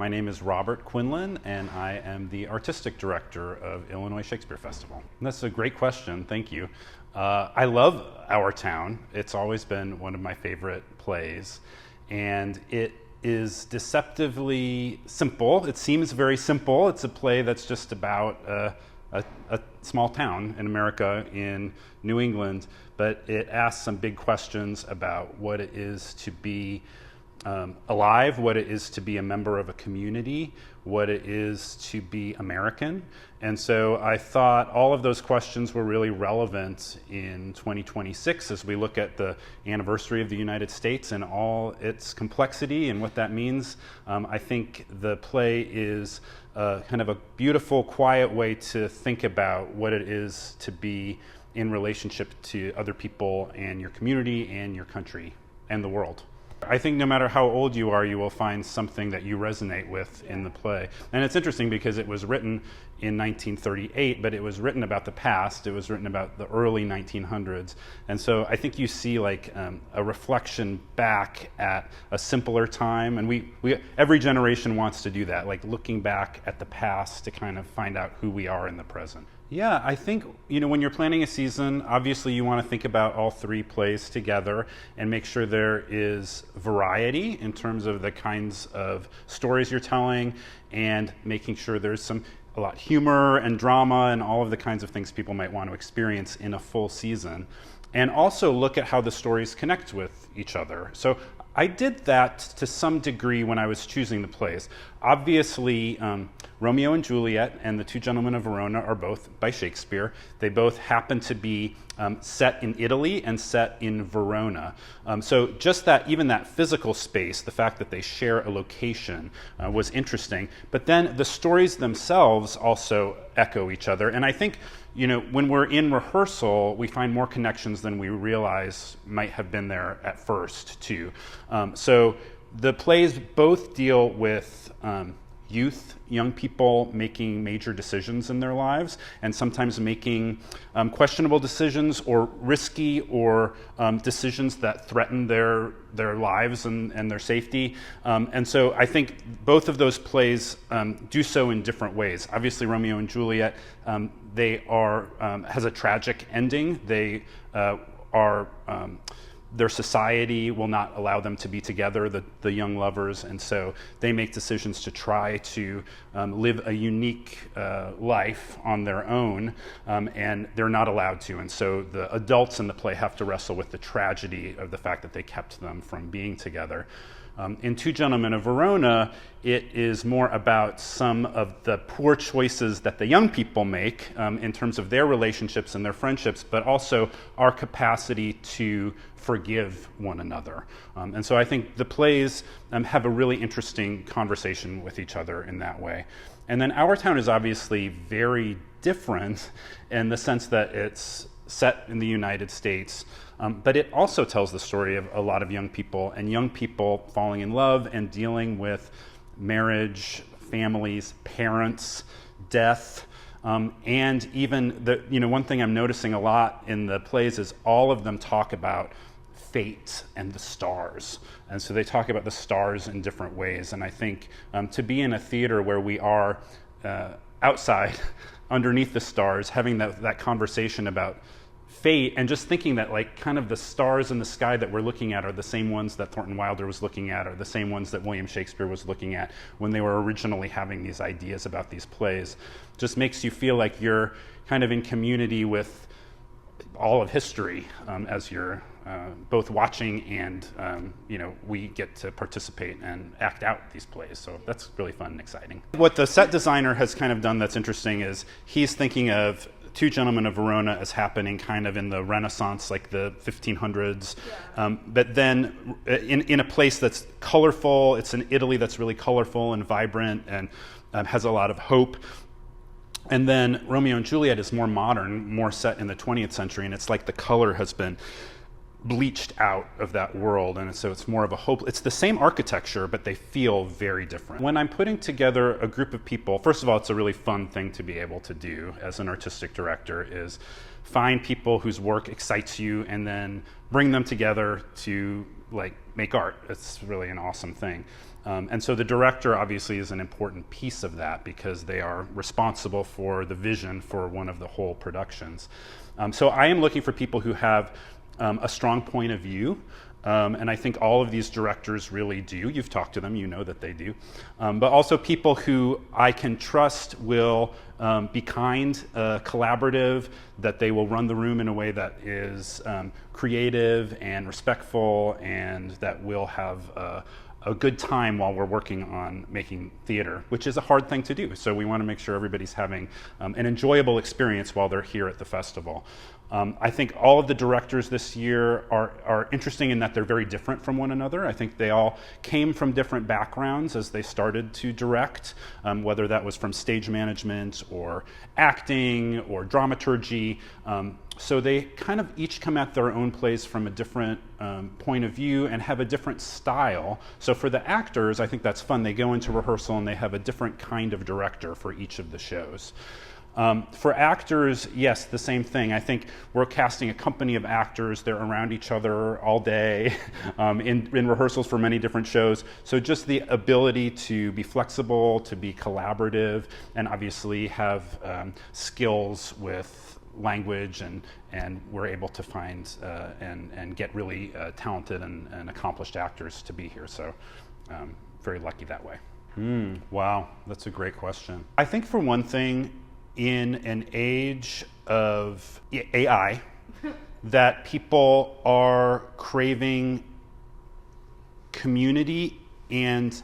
My name is Robert Quinlan, and I am the artistic director of Illinois Shakespeare Festival. And that's a great question, thank you. I love Our Town. It's always been one of my favorite plays, and it is deceptively simple. It seems very simple. It's a play that's just about a small town in America, in New England, but it asks some big questions about what it is to be alive, what it is to be a member of a community, what it is to be American. And so I thought all of those questions were really relevant in 2026 as we look at the anniversary of the United States and all its complexity and what that means. I think the play is kind of a beautiful, quiet way to think about what it is to be in relationship to other people and your community and your country and the world. I think no matter how old you are, you will find something that you resonate with in the play. And it's interesting because it was written in 1938, but it was written about the past. It was written about the early 1900s. And so I think you see like a reflection back at a simpler time. And we every generation wants to do that, like looking back at the past to kind of find out who we are in the present. Yeah, I think, when you're planning a season, obviously you want to think about all three plays together and make sure there is variety in terms of the kinds of stories you're telling, and making sure there's a lot humor and drama and all of the kinds of things people might want to experience in a full season. And also look at how the stories connect with each other. So I did that to some degree when I was choosing the plays. Obviously, Romeo and Juliet and The Two Gentlemen of Verona are both by Shakespeare. They both happen to be set in Italy and set in Verona. So just even that physical space, the fact that they share a location was interesting. But then the stories themselves also echo each other. And I think, when we're in rehearsal, we find more connections than we realize might have been there at first, too. So the plays both deal with youth, young people making major decisions in their lives, and sometimes making questionable decisions or risky or decisions that threaten their lives and their safety. And so I think both of those plays do so in different ways. Obviously, Romeo and Juliet, has a tragic ending. They are their society will not allow them to be together, the young lovers, and so they make decisions to try to live a unique life on their own, and they're not allowed to. And so the adults in the play have to wrestle with the tragedy of the fact that they kept them from being together. In Two Gentlemen of Verona, it is more about some of the poor choices that the young people make in terms of their relationships and their friendships, but also our capacity to forgive one another. And so I think the plays have a really interesting conversation with each other in that way. And then Our Town is obviously very different in the sense that it's set in the United States, but it also tells the story of a lot of young people and young people falling in love and dealing with marriage, families, parents, death, and even one thing I'm noticing a lot in the plays is all of them talk about fate and the stars. And so they talk about the stars in different ways. And I think to be in a theater where we are outside, underneath the stars, having that conversation about fate, and just thinking that like kind of the stars in the sky that we're looking at are the same ones that Thornton Wilder was looking at, or the same ones that William Shakespeare was looking at when they were originally having these ideas about these plays, just makes you feel like you're kind of in community with all of history as you're both watching and we get to participate and act out these plays. So that's really fun and exciting. What the set designer has kind of done that's interesting is he's thinking of Two Gentlemen of Verona as happening kind of in the Renaissance, like the 1500s, but then in a place that's colorful. It's in Italy that's really colorful and vibrant and has a lot of hope. And then Romeo and Juliet is more modern, more set in the 20th century, and it's like the color has been bleached out of that world, and so it's more of a hope. It's the same architecture, but they feel very different. When I'm putting together a group of people, first of all, it's a really fun thing to be able to do as an artistic director, is find people whose work excites you and then bring them together to like make art. It's really an awesome thing. And so the director obviously is an important piece of that because they are responsible for the vision for one of the whole productions. So I am looking for people who have a strong point of view, and I think all of these directors really do. You've talked to them, you know that they do. But also people who I can trust will be kind, collaborative, that they will run the room in a way that is creative and respectful, and that will have a good time while we're working on making theater, which is a hard thing to do. So we want to make sure everybody's having an enjoyable experience while they're here at the festival. I think all of the directors this year are interesting in that they're very different from one another. I think they all came from different backgrounds as they started to direct, whether that was from stage management or acting or dramaturgy. So they kind of each come at their own place from a different point of view and have a different style. So for the actors, I think that's fun. They go into rehearsal and they have a different kind of director for each of the shows. For actors, yes, the same thing. I think we're casting a company of actors. They're around each other all day in rehearsals for many different shows. So just the ability to be flexible, to be collaborative, and obviously have skills with language, and we're able to find and get really talented and accomplished actors to be here. So very lucky that way. Wow, that's a great question. I think for one thing, in an age of AI, that people are craving community and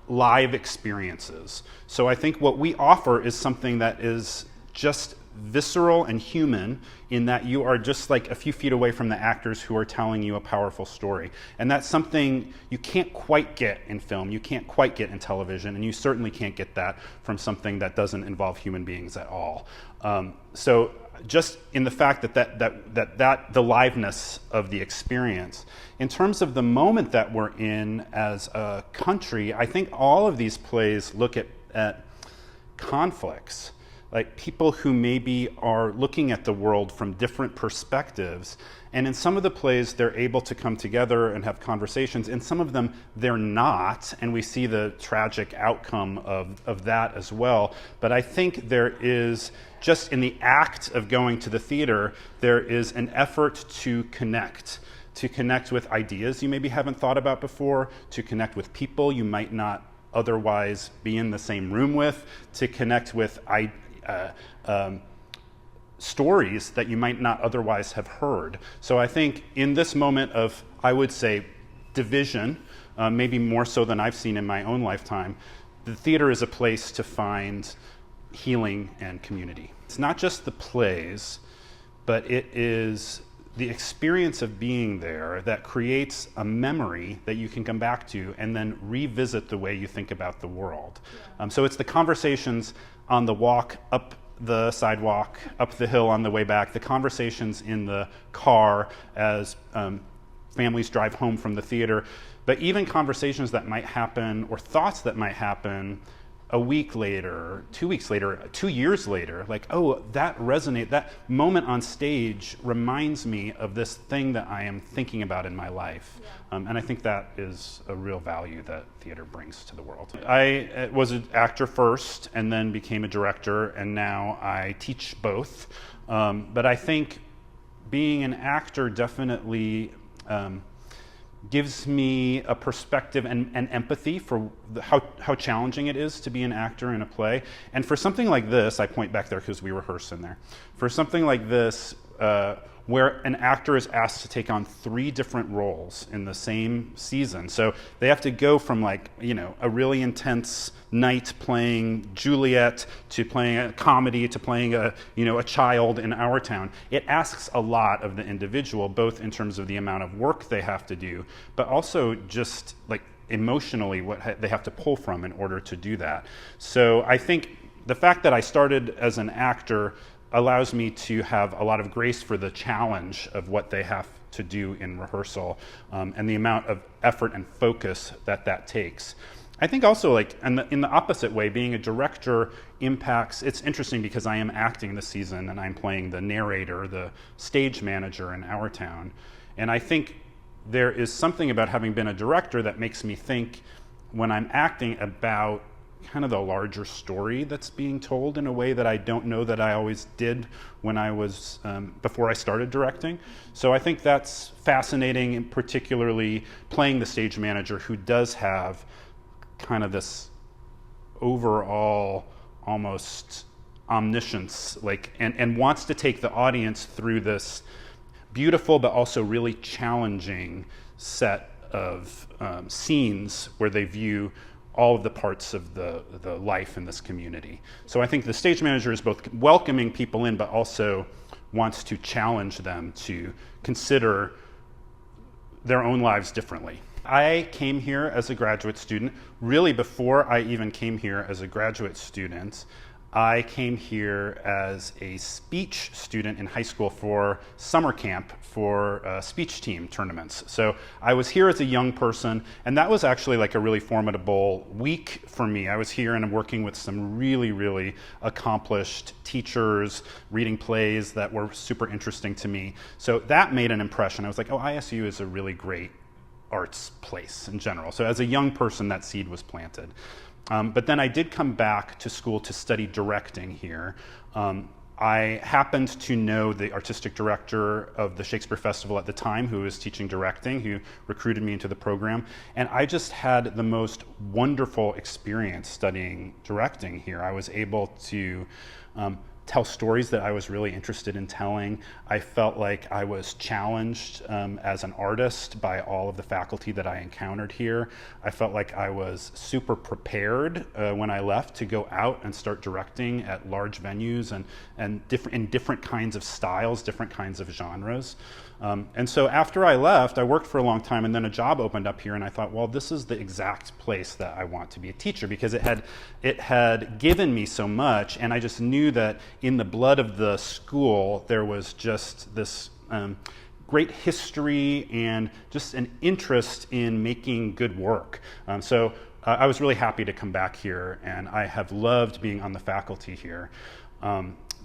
live experiences. So I think what we offer is something that is just visceral and human, in that you are just like a few feet away from the actors who are telling you a powerful story. And that's something you can't quite get in film, you can't quite get in television, and you certainly can't get that from something that doesn't involve human beings at all. So just in the fact that the liveness of the experience. In terms of the moment that we're in as a country, I think all of these plays look at conflicts. Like people who maybe are looking at the world from different perspectives. And in some of the plays, they're able to come together and have conversations. In some of them, they're not, and we see the tragic outcome of that as well. But I think there is, just in the act of going to the theater, there is an effort to connect with ideas you maybe haven't thought about before, to connect with people you might not otherwise be in the same room with, to connect with stories that you might not otherwise have heard. So I think in this moment of, I would say, division, maybe more so than I've seen in my own lifetime, the theater is a place to find healing and community. It's not just the plays, but it is the experience of being there that creates a memory that you can come back to and then revisit the way you think about the world. So it's the conversations on the walk up the sidewalk, up the hill on the way back, the conversations in the car as families drive home from the theater, but even conversations that might happen or thoughts that might happen a week later, 2 weeks later, 2 years later, like, oh, that moment on stage reminds me of this thing that I am thinking about in my life. And I think that is a real value that theater brings to the world. I was an actor first and then became a director, and now I teach both. But I think being an actor definitely gives me a perspective and empathy for how challenging it is to be an actor in a play. And for something like this, I point back there because we rehearse in there. For something like this, where an actor is asked to take on 3 different roles in the same season. So they have to go from a really intense night playing Juliet to playing a comedy to playing a child in our town. It asks a lot of the individual, both in terms of the amount of work they have to do, but also just like emotionally what they have to pull from in order to do that. So I think the fact that I started as an actor allows me to have a lot of grace for the challenge of what they have to do in rehearsal, and the amount of effort and focus that takes. I think also, in the opposite way, being a director impacts, it's interesting because I am acting this season and I'm playing the narrator, the stage manager in our town. And I think there is something about having been a director that makes me think, when I'm acting about kind of the larger story that's being told in a way that I don't know that I always did when I was, before I started directing. So I think that's fascinating, and particularly playing the stage manager who does have kind of this overall almost omniscience, like, and wants to take the audience through this beautiful but also really challenging set of scenes where they view all of the parts of the life in this community. So I think the stage manager is both welcoming people in, but also wants to challenge them to consider their own lives differently. I came here as a graduate student. Really, before I even came here as a graduate student, I came here as a speech student in high school for summer camp for speech team tournaments. So I was here as a young person, and that was actually like a really formidable week for me. I was here and I'm working with some really, really accomplished teachers, reading plays that were super interesting to me. So that made an impression. I was like, oh, ISU is a really great arts place in general. So as a young person, that seed was planted. But then I did come back to school to study directing here. I happened to know the artistic director of the Shakespeare Festival at the time, who was teaching directing, who recruited me into the program. And I just had the most wonderful experience studying directing here. I was able to tell stories that I was really interested in telling. I felt like I was challenged as an artist by all of the faculty that I encountered here. I felt like I was super prepared when I left to go out and start directing at large venues and in different kinds of styles, different kinds of genres. And so after I left, I worked for a long time, and then a job opened up here, and I thought, well, this is the exact place that I want to be a teacher, because it had given me so much, and I just knew that in the blood of the school there was just this great history and just an interest in making good work. So I was really happy to come back here, and I have loved being on the faculty here.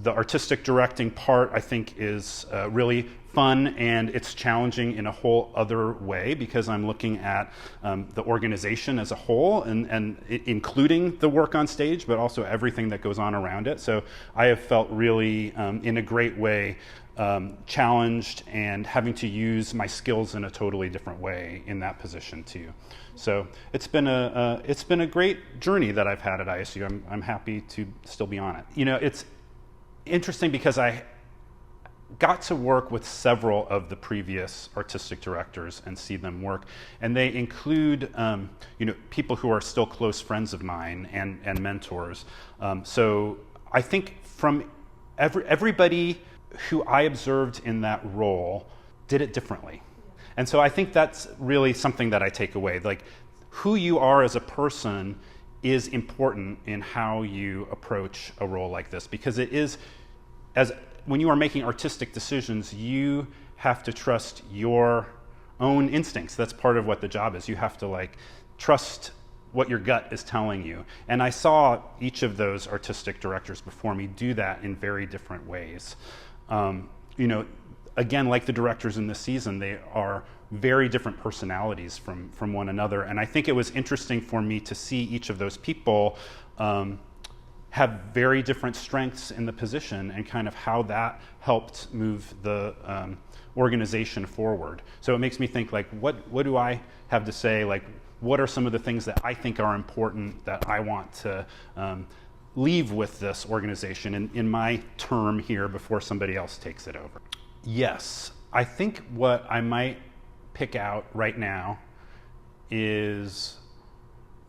The artistic directing part, I think, is really fun, and it's challenging in a whole other way, because I'm looking at the organization as a whole, and including the work on stage, but also everything that goes on around it. So I have felt really, in a great way, challenged and having to use my skills in a totally different way in that position too. So it's been a great journey that I've had at ISU. I'm happy to still be on it. You know, it's interesting because I got to work with several of the previous artistic directors and see them work, and they include people who are still close friends of mine and mentors. So I think from everybody who I observed in that role did it differently. And so I think that's really something that I take away. Like, who you are as a person is important in how you approach a role like this, because it is, when you are making artistic decisions, you have to trust your own instincts. That's part of what the job is. You have to trust what your gut is telling you. And I saw each of those artistic directors before me do that in very different ways. Again, like the directors in this season, they are very different personalities from one another. And I think it was interesting for me to see each of those people have very different strengths in the position, and kind of how that helped move the organization forward. So it makes me think, what do I have to say? What are some of the things that I think are important that I want to leave with this organization in my term here before somebody else takes it over? Yes, I think what I might pick out right now is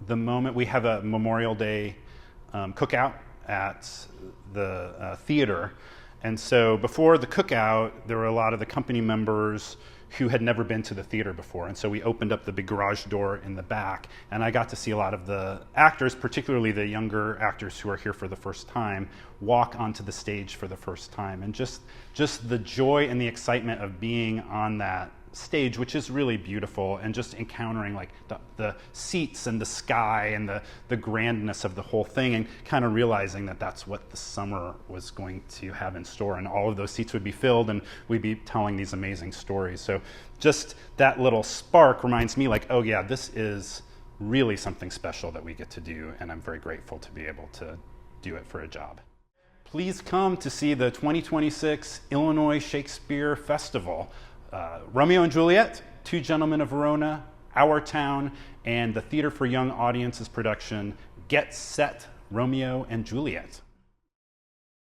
the moment we have a Memorial Day cookout at the theater. And so before the cookout, there were a lot of the company members who had never been to the theater before. And so we opened up the big garage door in the back, and I got to see a lot of the actors, particularly the younger actors who are here for the first time, walk onto the stage for the first time. And just the joy and the excitement of being on that stage, which is really beautiful, and just encountering the seats and the sky and the grandness of the whole thing, and kind of realizing that that's what the summer was going to have in store, and all of those seats would be filled and we'd be telling these amazing stories. So just that little spark reminds me, oh yeah, this is really something special that we get to do, and I'm very grateful to be able to do it for a job. Please come to see the 2026 Illinois Shakespeare Festival. Romeo and Juliet, Two Gentlemen of Verona, Our Town, and the Theater for Young Audiences production, Get Set, Romeo and Juliet.